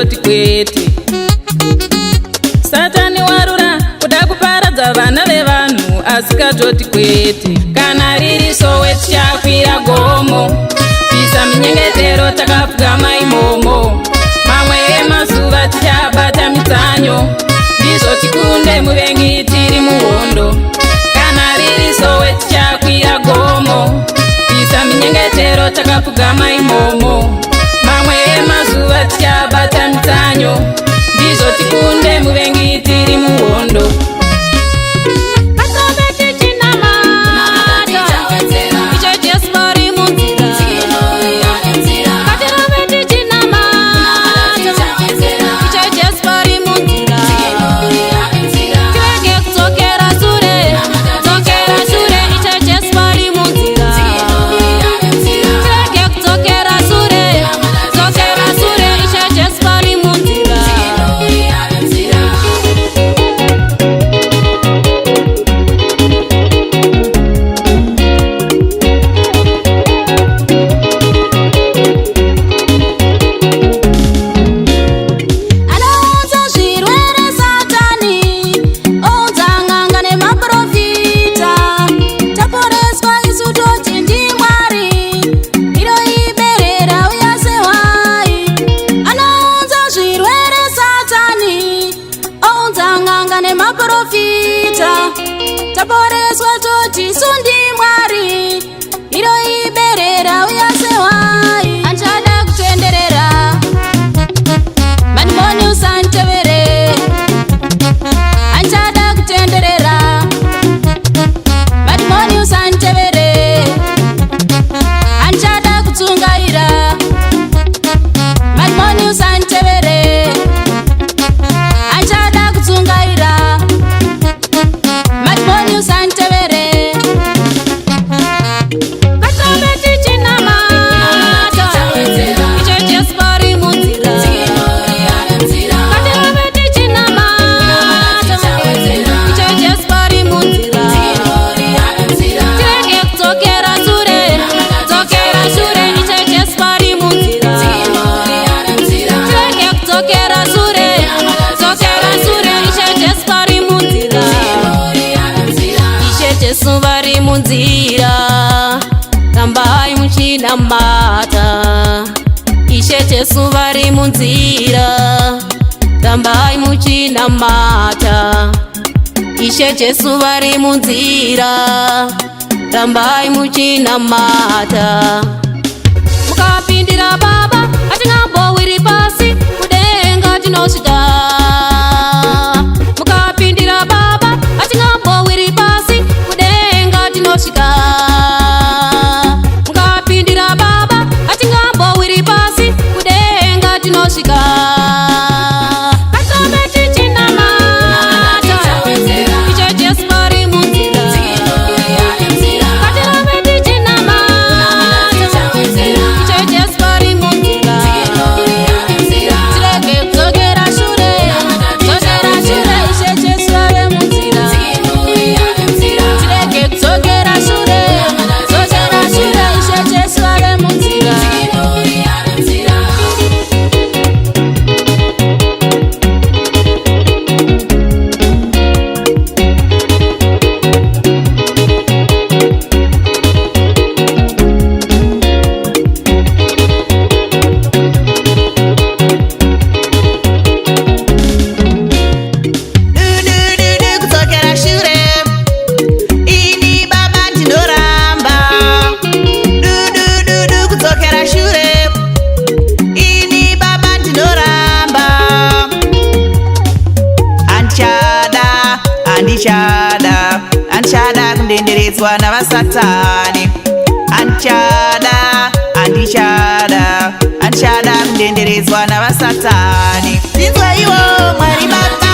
asikatoti kwete. Satani warura kuda kuparadza vana vevanhu asikatoti kwete. Kana riri Soweto chakwira gomo, bvisa minyengetero takapfugama imomo. Mamwe emazuva tichabata mitsanyo, ndizvo tikunde muvengi tiri muhondo. Kana riri Soweto chakwira gomo, bvisa minyengetero takapfugama imomo. Mamwe emazuva tichabata mitsanyo, ndizvo tikunde muvengi tiri muhondo. Taporeswa toti sundi mwari, iro iberera uyasewai. Anchada kutenderera manimoni usantevere. Anchada kutenderera manimoni usantevere. Anchada kutsungaira manimoni usantevere. Anchada kutsungaira manimoni usantevere. Katobeti chinamata, icho chespari munzira. Katobeti chinamata, icho chespari munzira. Tirege kudzokera sure, dzokera sure, icho chespari munzira. Tirege kudzokera sure, dzokera sure, icho chespari munzira. Jesu vari munzira, tambai muchinamata. Ishe Jesu vari munzira, tambai muchinamata. Ishe Jesu vari munzira, tambai muchinamata. Mukapindira baba atingambowiri pasi, kudenga tinosvika. Mukapindira baba atingambowiri pasi, tinosvika. Mukapindira baba atingambowiri pasi, kudenga tinosvika. Katobeti chinamata, icho chespari munzira. Katobeti chinamata, icho chespari munzira. Tirege kudzokera shure, dzokera shure, icho chespari munzira. Tirege kudzokera shure, dzokera shure, icho chespari munzira. Anchada kundenderedzwa navasatani. Anchada kundenderedzwa navasatani. Inzwa iwo Mwari Baba.